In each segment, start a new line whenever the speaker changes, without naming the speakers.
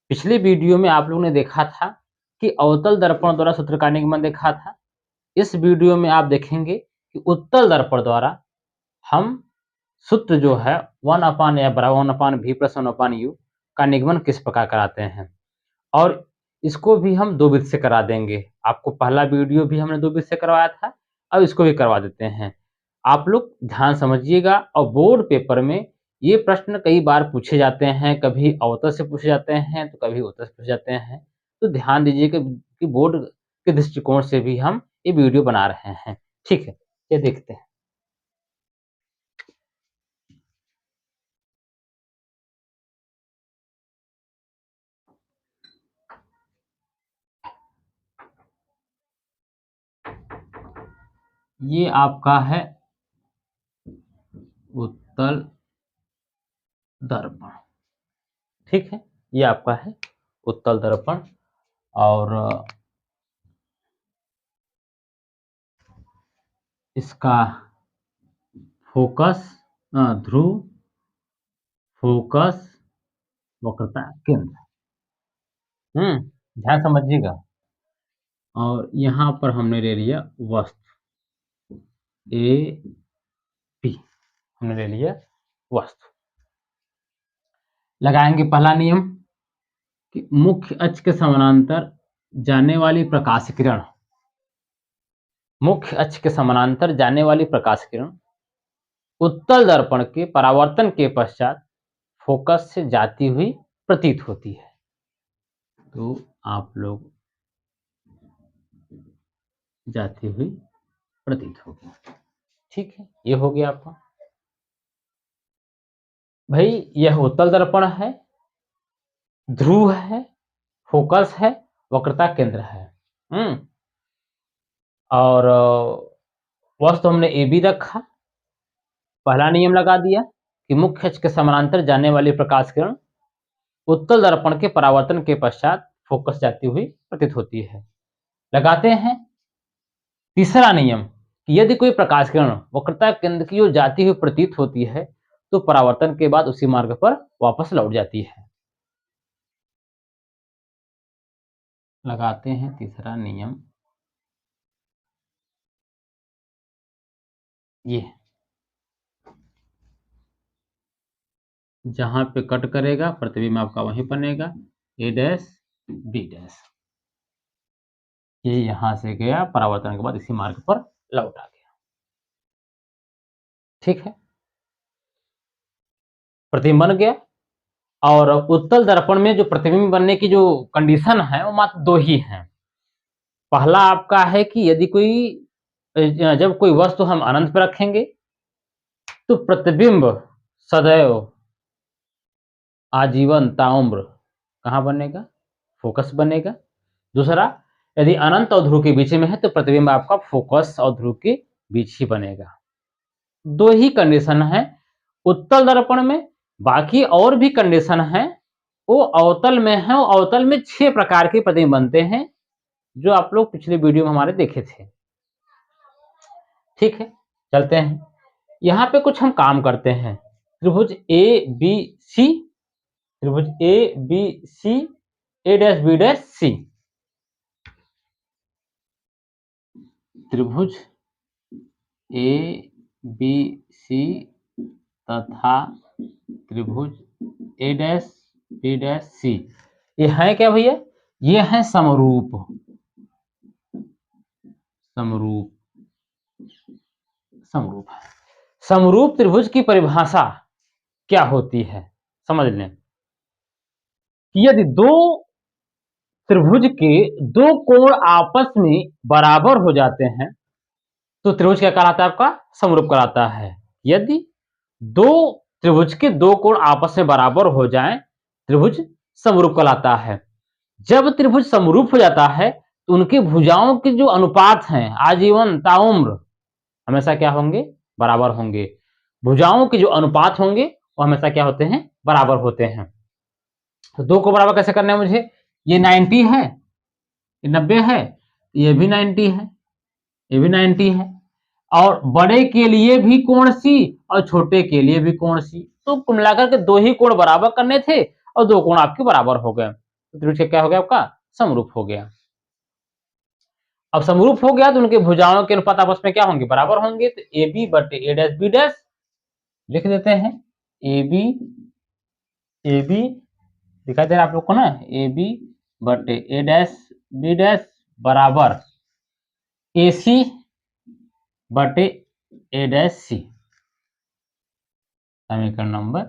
पिछले वीडियो में आप लोगों ने देखा था कि अवतल दर्पण द्वारा सूत्र का निगमन देखा था। इस वीडियो में आप देखेंगे कि उत्तल दर्पण द्वारा हम सूत्र जो है 1/f बराबर 1/v प्लस 1/u का निगमन किस प्रकार कराते हैं, और इसको भी हम दो विधि से करा देंगे। आपको पहला वीडियो भी हमने दो विधि से करवाया था, अब इसको भी करवा देते हैं। आप लोग ध्यान समझिएगा, और बोर्ड पेपर में ये प्रश्न कई बार पूछे जाते हैं, कभी अवतल से पूछे जाते हैं तो कभी उत्तल से पूछे जाते हैं। तो ध्यान दीजिए कि बोर्ड के दृष्टिकोण से भी हम ये वीडियो बना रहे हैं। ठीक है, ये देखते हैं। ये आपका है उत्तल दर्पण। ठीक है, ये आपका है उत्तल दर्पण, और इसका फोकस, ध्रुव, फोकस, वक्रता, केंद्र। ध्यान समझिएगा। और यहाँ पर हमने ले लिया वस्तु ए पी, हमने ले लिया वस्तु। लगाएंगे पहला नियम कि मुख्य अक्ष के समानांतर जाने वाली प्रकाश किरण, मुख्य अक्ष के समानांतर जाने वाली प्रकाश किरण उत्तल दर्पण के परावर्तन के पश्चात फोकस से जाती हुई प्रतीत होती है। तो आप लोग जाती हुई प्रतीत होगी। ठीक है, ये हो गया आपका। भाई यह उत्तल दर्पण है, ध्रुव है, फोकस है, वक्रता केंद्र है। और वस्तु हमने ए बी रखा। पहला नियम लगा दिया कि मुख्य अक्ष के समानांतर जाने वाली प्रकाश किरण उत्तल दर्पण के परावर्तन के पश्चात फोकस जाती हुई प्रतीत होती है। लगाते हैं तीसरा नियम कि यदि कोई प्रकाश किरण वक्रता केंद्र की ओर जाती हुई प्रतीत होती है तो परावर्तन के बाद उसी मार्ग पर वापस लौट जाती है। लगाते हैं तीसरा नियम, ये जहां पे कट करेगा प्रतिबिंब आपका वहीं बनेगा, ए डैश बी डैश। ये यहां से गया, परावर्तन के बाद इसी मार्ग पर लौट आ गया। ठीक है, प्रतिबिंब बन गया। और उत्तल दर्पण में जो प्रतिबिंब बनने की जो कंडीशन है वो मात्र दो ही हैं। पहला आपका है कि यदि जब कोई वस्तु हम अनंत पर रखेंगे तो प्रतिबिंब सदैव आजीवन ताउम्र कहाँ बनेगा, फोकस बनेगा। दूसरा, यदि अनंत और ध्रुव के बीच में है तो प्रतिबिंब आपका फोकस और ध्रुव के बीच ही बनेगा। दो ही कंडीशन है उत्तल दर्पण में, बाकी और भी कंडीशन है वो अवतल में है। वो अवतल में 6 प्रकार के प्रतिबिंब बनते हैं जो आप लोग पिछले वीडियो में हमारे देखे थे। ठीक है, चलते हैं। यहाँ पे कुछ हम काम करते हैं। त्रिभुज ए बी सी, त्रिभुज A B C, A dash B dash C, त्रिभुज ए बी सी तथा त्रिभुज A dash B dash C, ये है क्या भैया, ये है समरूप। समरूप, समरूप है। समरूप त्रिभुज की परिभाषा क्या होती है समझ लें कि यदि दो त्रिभुज के दो कोण आपस में बराबर हो जाते हैं तो त्रिभुज क्या कहलाता है, आपका समरूप कहलाता है। यदि दो त्रिभुज के दो कोण आपस में बराबर हो जाएं, त्रिभुज समरूप कहलाता है। जब त्रिभुज समरूप हो जाता है तो उनकी भुजाओं के जो अनुपात हैं आजीवन ताउम्र हमेशा क्या होंगे, बराबर होंगे। भुजाओं के जो अनुपात होंगे वो हमेशा क्या होते हैं, बराबर होते हैं। तो दो को बराबर कैसे करना है मुझे, ये 90 है, ये 90 है, ये भी 90 है, ये भी 90 है, और बड़े के लिए भी कोण सी और छोटे के लिए भी कोण सी। तो कुल मिलाकर के दो ही कोण बराबर करने थे और दो कोण आपके बराबर हो गए। तो त्रिभुज का क्या हो गया आपका? समरूप हो गया। अब समरूप हो गया तो उनके भुजाओं के अनुपात आपस में क्या होंगे? बराबर होंगे। तो ए बी बटे ए डैश बी डैश लिख देते हैं। ए बी दिखाई दे रहा है आप लोग को ना? ए बी बटे ए डैश बी डैश बराबर ए सी बटे ए डैश सी। समीकरण नंबर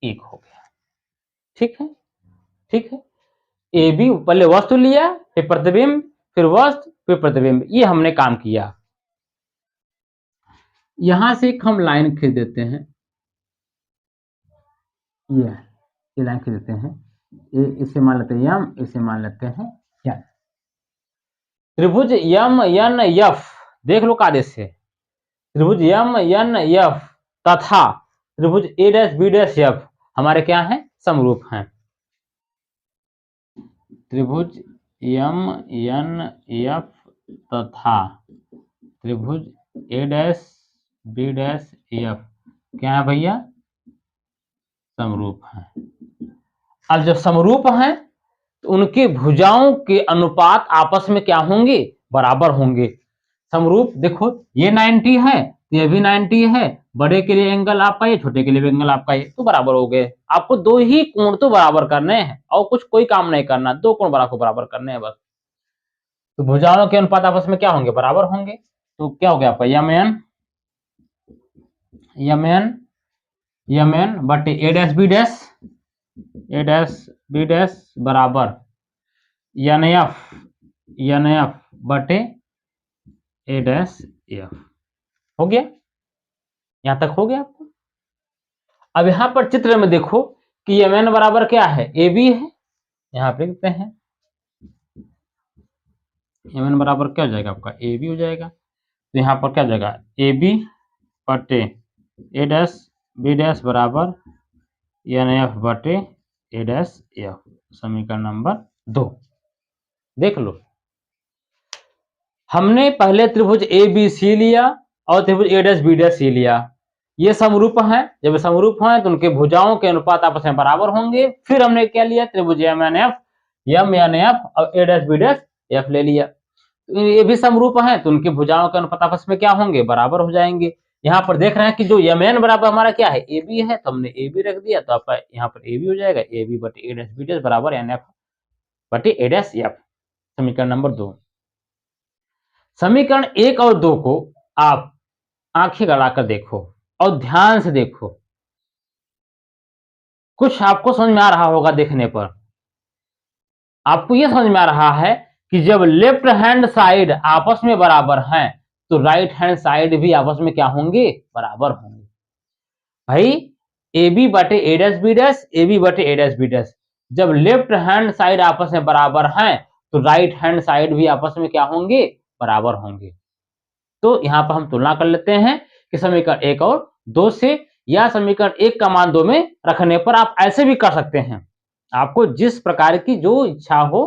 1 हो गया। ठीक है, ठीक है। ए बी पहले वस्तु लिया, फिर प्रतिबिंब, फिर वस्तु, फिर प्रतिबिंब, ये हमने काम किया। यहां से एक हम लाइन खींच देते हैं। ये लाइन खींच देते हैं। इसे मान लेते हैं यम, इसे मान लेते हैं यन। त्रिभुज यम यन यफ, देख लो आदेश से। त्रिभुज यम यन यफ तथा त्रिभुज A dash B dash F हमारे क्या हैं? समरूप हैं। त्रिभुज यम यन यफ तथा त्रिभुज A dash B dash F क्या है भैया? समरूप है। अब जब समरूप हैं तो उनके भुजाओं के अनुपात आपस में क्या होंगे? बराबर होंगे। समरूप देखो, ये 90 है, ये भी 90 है। बड़े के लिए एंगल आपका ये, छोटे के लिए भी एंगल आपका ये, तो बराबर हो गए। आपको दो ही कोण तो बराबर करने हैं और कुछ कोई काम नहीं करना, दो कोण बराबर करने हैं बस। तो भुजाओं के अनुपात आपस में क्या होंगे? बराबर होंगे। तो क्या हो गया आपका? यम एन बटे ए डैश बी डैश बराबर एन एफ बटे ए डैश एफ। हो गया? यहां तक हो गया आपको? अब यहां पर चित्र में देखो कि एम एन बराबर क्या है? ए बी है। यहां पे लिखते हैं एम एन बराबर क्या हो जाएगा आपका? ए बी हो जाएगा। तो यहाँ पर क्या हो जाएगा? ए बी बटे ए डैश बी डैश बराबर एन एफ बटे ए डैश एफ। समीकरण नंबर 2 देख लो। हमने पहले त्रिभुज ए बी सी लिया और त्रिभुज ए डैश बी डैश सी लिया। ये समरूप हैं। जब समरूप हैं तो उनके भुजाओं के अनुपात आपस में बराबर होंगे। फिर हमने क्या लिया? त्रिभुज एम एन एफ और ए डैश बी डैश एफ ले लिया। तो ये भी समरूप हैं तो उनके भुजाओं के अनुपात आपस में क्या होंगे? बराबर हो जाएंगे। यहाँ पर देख रहे हैं कि जो एम एन बराबर हमारा क्या है? ए बी है, तो हमने ए बी रख दिया, तो आपका यहाँ पर ए बी हो जाएगा। ए बी बटे ए डैश बी डैश बराबर एन एफ बटे ए डैश एफ। समीकरण नंबर 2। समीकरण 1 और 2 को आप आंखें गड़ाकर देखो और ध्यान से देखो। कुछ आपको समझ में आ रहा होगा देखने पर। आपको यह समझ में आ रहा है कि जब लेफ्ट हैंड साइड आपस में बराबर हैं तो राइट हैंड साइड भी आपस में क्या होंगे? बराबर होंगे। भाई ए बी बटे A dash B dash, A B बटे ए डैश बी डैश, जब लेफ्ट हैंड साइड आपस में बराबर हैं तो राइट हैंड साइड भी आपस में क्या होंगे? बराबर होंगे। तो यहां पर हम तुलना कर लेते हैं कि समीकरण 1 और 2 से, या समीकरण 1 का मान 2 में रखने पर आप ऐसे भी कर सकते हैं। आपको जिस प्रकार की जो इच्छा हो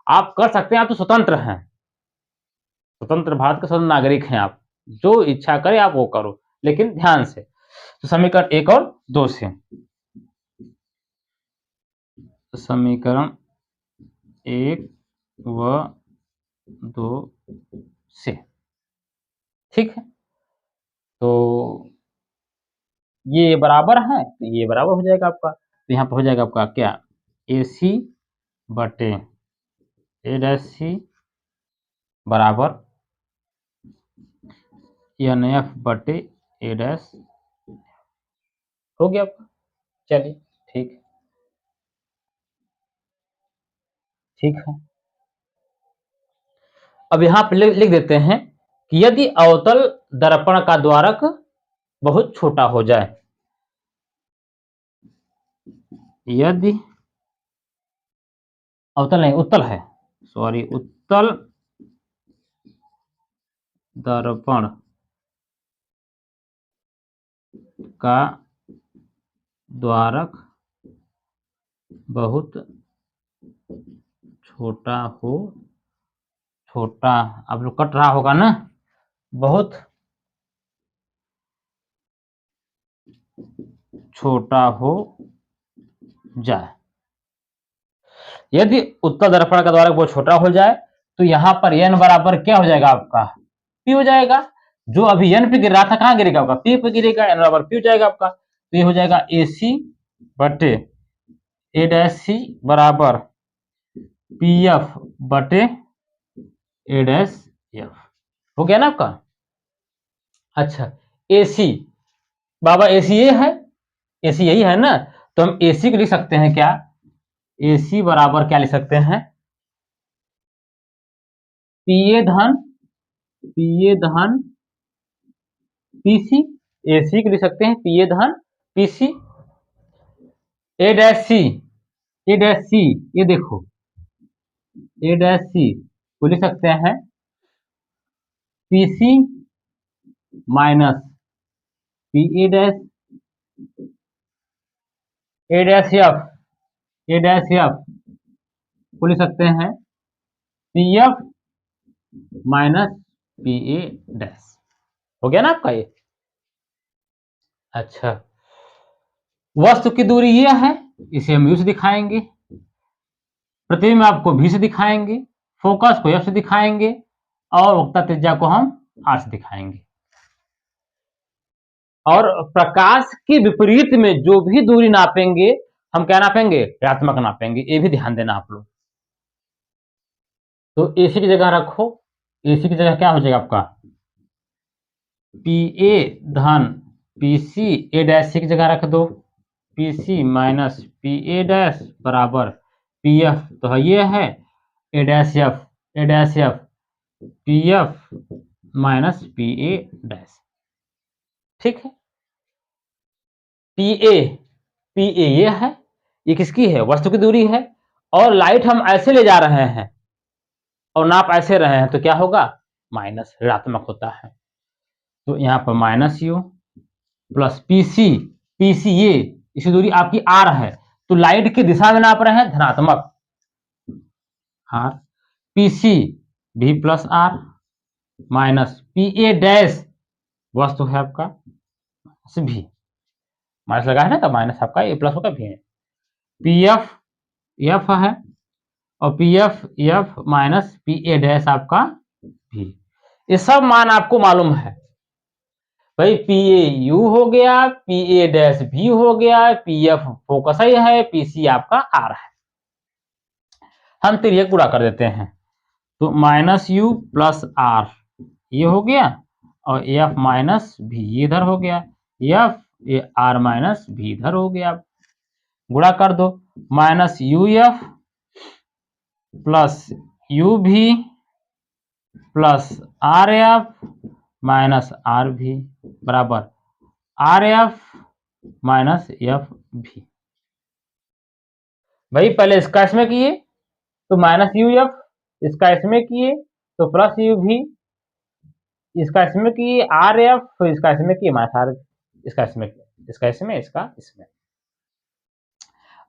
आप कर सकते हैं। आप तो स्वतंत्र हैं, स्वतंत्र भारत के स्वतंत्र नागरिक हैं आप। जो इच्छा करे आप वो करो, लेकिन ध्यान से। तो समीकरण 1 और 2 से, समीकरण 1 व 2 से, ठीक है। तो ये बराबर है तो ये बराबर हो जाएगा आपका। तो यहाँ पर हो जाएगा आपका क्या? ए सी बटे ए डैश सी बराबर एन एफ बटे ए डैश। हो गया आपका? चलिए ठीक है, ठीक है। अब यहाँ पे लिख देते हैं कि यदि अवतल दर्पण का द्वारक बहुत छोटा हो जाए, यदि अवतल नहीं उत्तल है, सॉरी, उत्तल दर्पण का द्वारक बहुत छोटा हो, छोटा आप लोग कट रहा होगा ना, बहुत छोटा हो जाए, यदि उत्तल दर्पण का द्वारक बहुत छोटा हो जाए तो यहाँ पर n बराबर क्या हो जाएगा आपका, p हो जाएगा। जो अभी n पे गिर रहा था कहाँ गिरेगा आपका, p पे गिरेगा, n बराबर p हो जाएगा आपका। तो ये हो जाएगा AC बटे A डैश C बराबर PF बटे A डैश F। हो गया ना आपका। अच्छा AC, बाबा AC ये है, AC यही है ना, तो हम AC को लिख सकते हैं क्या, AC बराबर क्या लिख सकते हैं, PA धन PC। AC को लिख सकते हैं PA धन PC। A डैश C, ये देखो A डैश C को लिख सकते हैं PC minus PA dash A dash F को लिख सकते हैं PF माइनस PA डैश। हो गया ना आपका ये। अच्छा, वस्तु की दूरी ये है, इसे हम U से दिखाएंगे, प्रतिबिंब आपको V से दिखाएंगे, फोकस को F से दिखाएंगे और वक्ता त्रिज्या को हम R से दिखाएंगे। और प्रकाश के विपरीत में जो भी दूरी नापेंगे हम क्या नापेंगे, ऋणात्मक नापेंगे, ये भी ध्यान देना आप लोग। तो AC की जगह रखो, AC की जगह क्या हो जाएगा आपका PA धन PC, A डैश C की जगह रख दो, PC माइनस PA डैश बराबर PF, तो ये है A dash F PF minus PA dash. ठीक है, PA ये है, ये किसकी है, वस्तु की दूरी है, और लाइट हम ऐसे ले जा रहे हैं और नाप ऐसे रहे हैं तो क्या होगा, माइनस, ऋणात्मक होता है। तो यहाँ पर माइनस U प्लस PC ये इसी दूरी आपकी R है, तो लाइट की दिशा में नाप रहे हैं धनात्मक R, PC V plus R minus PA dash वस्तु है आपका V, माइनस लगा है ना, तो माइनस आपका ये प्लस होगा V है, PF F है और PF F minus PA dash आपका V। ये सब मान आपको मालूम है भाई, PA U हो गया, PA डैश V हो गया, PF फोकस ही है, PC आपका R है। हम तिर्यक गुणा कर देते हैं, तो माइनस U प्लस R ये हो गया और F माइनस V ये इधर हो गया, F R माइनस V इधर हो गया, गुणा कर दो, minus UF plus UV plus RF minus RV बराबर RF माइनस FV। भाई पहले इसका इसमें किए तो माइनस UF, इसका इसमें किए तो प्लस UV, इसका इसमें किए RF, तो इसका इसमें किए माइनस RF, इसका इसमें, इसका इसमें, इसका इसमें,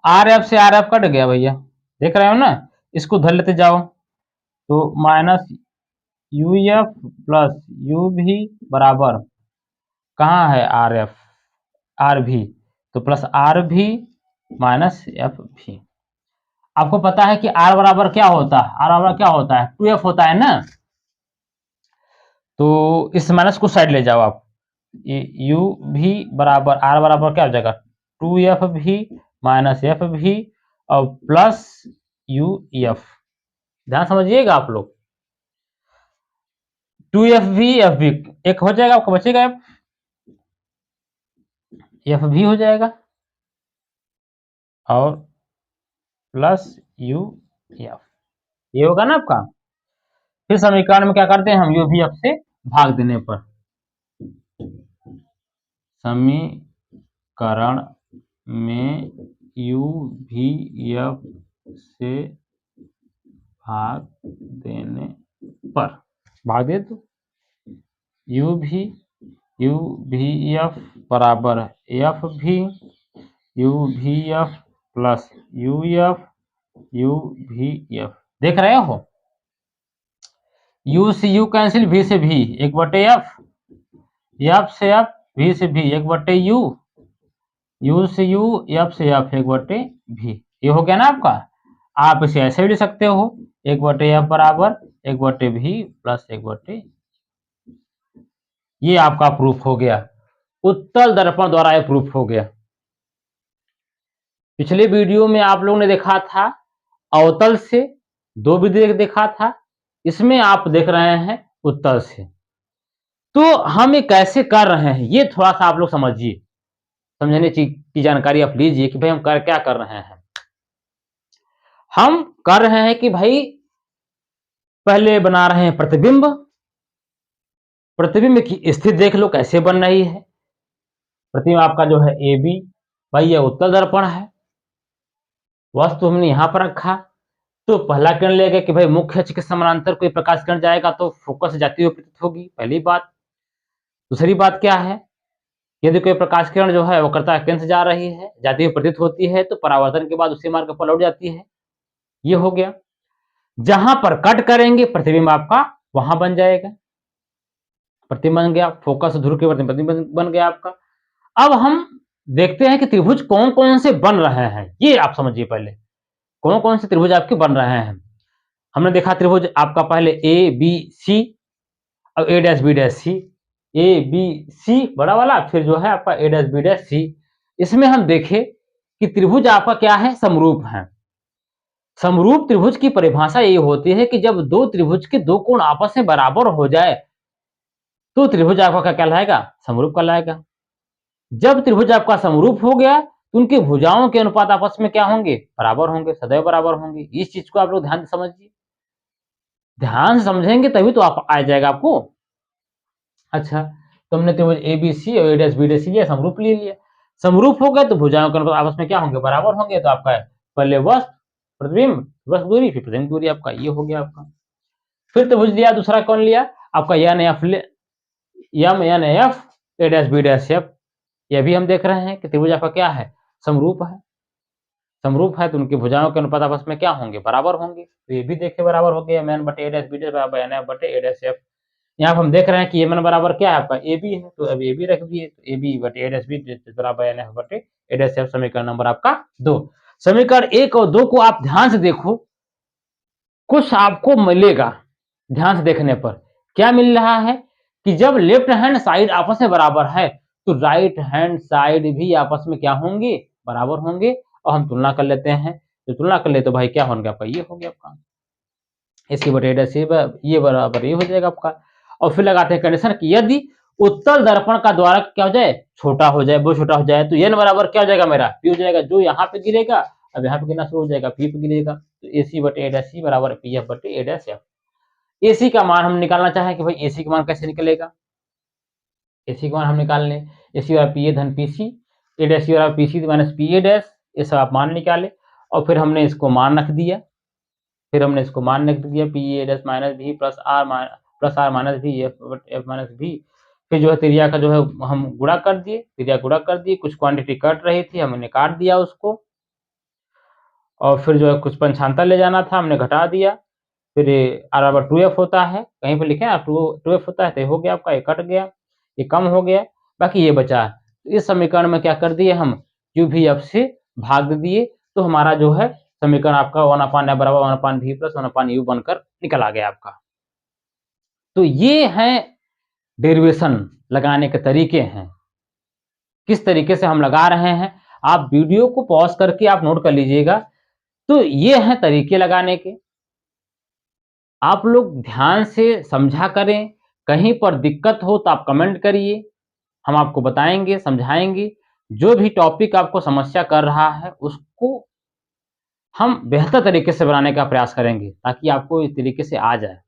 RF से RF कट गया भैया, देख रहे हो ना, इसको धर लेते जाओ, तो माइनस UF प्लस UV बराबर कहाँ है RF RV, तो प्लस RV माइनस FV। आपको पता है कि R बराबर क्या होता है, R बराबर क्या होता है 2F होता है ना, तो इस माइनस को साइड ले जाओ आप, UV बराबर R बराबर क्या हो जाएगा 2FV माइनस FV और प्लस UF। ध्यान समझिएगा आप लोग, 2FV FV एक हो जाएगा, आपको बचेगा FV हो जाएगा और प्लस UF, ये होगा ना आपका। फिर समीकरण में क्या करते हैं हम, UVF से भाग देने पर, समीकरण में UVF से भाग देने पर, भाग दे दो, UVF बराबर FV, UVF प्लस UVF, देख रहे हो, U से U कैंसिल, V से V, एक बटे F, F से F, V से V, एक बटे U से U, F से F, एक बटे V, ये हो गया ना आपका। आप इसे ऐसे भी लिख सकते हो 1/f बराबर 1/v प्लस 1/, ये आपका प्रूफ हो गया, उत्तल दर्पण द्वारा ये प्रूफ हो गया। पिछले वीडियो में आप लोगों ने देखा था अवतल से, 2 विधि देखा था, इसमें आप देख रहे हैं उत्तल से। तो हम ये कैसे कर रहे हैं ये थोड़ा सा आप लोग समझिए, समझने की जानकारी आप लीजिए कि भाई हम क्या कर रहे हैं। हम कर रहे हैं कि भाई पहले बना रहे हैं प्रतिबिंब, प्रतिबिंब की स्थिति देख लो कैसे बन रही है। प्रतिबिंब आपका जो है ए बी, भाई ये उत्तल दर्पण है, वस्तु हमने यहां पर रखा, तो पहला किरण लेगा कि भाई मुख्य अक्ष के समानांतर कोई प्रकाश किरण जाएगा तो फोकस जाती हुई प्रतीत होगी, पहली बात। दूसरी बात क्या है, यदि कोई प्रकाश किरण जो है वक्रता केंद्र से जा रही है, जाती हुई प्रतीत होती है, तो परावर्तन के बाद उसी मार्ग पर लौट जाती है, ये हो गया। जहां पर कट करेंगे प्रतिबिंब आपका वहां बन जाएगा, प्रतिबिंब बन गया, फोकस ध्रुव के प्रतिबिंब बन गया आपका। अब हम देखते हैं कि त्रिभुज कौन कौन से बन रहे हैं, ये आप समझिए पहले कौन कौन से त्रिभुज आपके बन रहे हैं। हमने देखा त्रिभुज आपका पहले ए बी सी, अब A dash B dash C, A B C बड़ा वाला, फिर जो है आपका A dash B dash C. इसमें हम देखें कि त्रिभुज आपका क्या है, समरूप है। समरूप त्रिभुज की परिभाषा ये होती है कि जब दो त्रिभुज के दो कोण आपस में बराबर हो जाए तो त्रिभुज आपका क्या कहलाएगा, समरूप कहलाएगा। जब त्रिभुज आपका समरूप हो गया तो उनकी भुजाओं के अनुपात आपस में क्या होंगे, बराबर होंगे, सदैव बराबर होंगे। इस चीज को आप लोग ध्यान से समझिए, ध्यान से समझेंगे तभी तो आप आ जाएगा आपको। अच्छा, तो हमने त्रिभुज ए बी सी और ए डैश बी डैश लिया, समरूप ले लिया। समरूप हो गए तो भुजाओं के अनुपात आपस में क्या होंगे, बराबर होंगे। तो आपका पहले वस्तु प्रतिबिंब वस्तु दूरी, फिर प्रतिबिंब दूरी, आपका ये हो गया आपका। फिर त्रिभुज लिया, दूसरा कौन लिया आपका N F, M N F A dash B dash F. ये भी हम देख रहे हैं कि त्रिभुज आपका क्या है, समरूप है। समरूप है तो उनकी भुजाओं के अनुपात आपस में क्या होंगे, बराबर होंगे। तो ये भी देखे बराबर हो गया, एम बटे ए डैश बी डैश बराबर एन एफ बटे ए डैश एफ। यहाँ पर हम देख रहे हैं कि एम बराबर क्या है आपका ए बी है, तो अब ए बी रख दिए, तो ए बी बटे ए डैश बी बराबर एन एफ बटे ए डैश एफ। समीकरण नंबर आपका 2। समीकरण 1 और 2 को आप ध्यान से देखो, कुछ आपको मिलेगा ध्यान से देखने पर। क्या मिल रहा है कि जब लेफ्ट हैंड साइड आपस में बराबर है तो राइट हैंड साइड भी आपस में क्या होंगे, बराबर होंगे। और हम तुलना कर लेते हैं, तो तुलना कर ले तो भाई क्या होंगे आपका, ये हो गया आपका इसकी बटे ये बराबर ये हो जाएगा आपका। और फिर लगाते हैं कंडीशन कि यदि उत्तल दर्पण का द्वारा क्या हो जाए, छोटा हो जाए, बहुत छोटा हो जाए, तो एन बराबर क्या हो जाएगा, मेरा पी हो जाएगा। जो यहाँ पे गिरेगा अब यहाँ पे गिरना शुरू हो जाएगा, पी पे गिरेगा। तो ए सी बटे ए डैश सी बराबर पी एफ बटे ए डैश एफ। एसी का मान हम निकालना चाहें कि भाई एसी का मान कैसे निकलेगा, एसी का मान हम निकाल लें, एसी बराबर पी ए धन P C, A dash C बराबर P C minus P A dash, ये सब आप मान निकाले। और फिर हमने इसको मान रख दिया, फिर हमने इसको मान रख दिया पी ए डैश माइनस भी प्लस आर माइनस भी एफ माइनस भी। फिर जो है त्रिज्या का जो है हम गुणा कर दिए, त्रिज्या गुणा कर दिए, कुछ क्वांटिटी कट रही थी हमने काट दिया उसको। और फिर जो है कुछ पंचांतर ले जाना था, हमने घटा दिया। फिर आर बराबर 2f होता है, कहीं पर लिखे ना 2f होता है, तो हो गया आपका, ये कट गया, ये कम हो गया, बाकी ये बचा। तो इस समीकरण में क्या कर दिए हम, क्यू भी एफ से भाग दिए, तो हमारा जो है समीकरण आपका 1/f बराबर 1/v प्लस 1/u बनकर निकल आ गया आपका। तो ये है डेरिवेशन लगाने के तरीके हैं, किस तरीके से हम लगा रहे हैं। आप वीडियो को पॉज करके आप नोट कर लीजिएगा। तो ये हैं तरीके लगाने के, आप लोग ध्यान से समझा करें। कहीं पर दिक्कत हो तो आप कमेंट करिए, हम आपको बताएंगे, समझाएंगे। जो भी टॉपिक आपको समस्या कर रहा है उसको हम बेहतर तरीके से बनाने का प्रयास करेंगे ताकि आपको इस तरीके से आ जाए।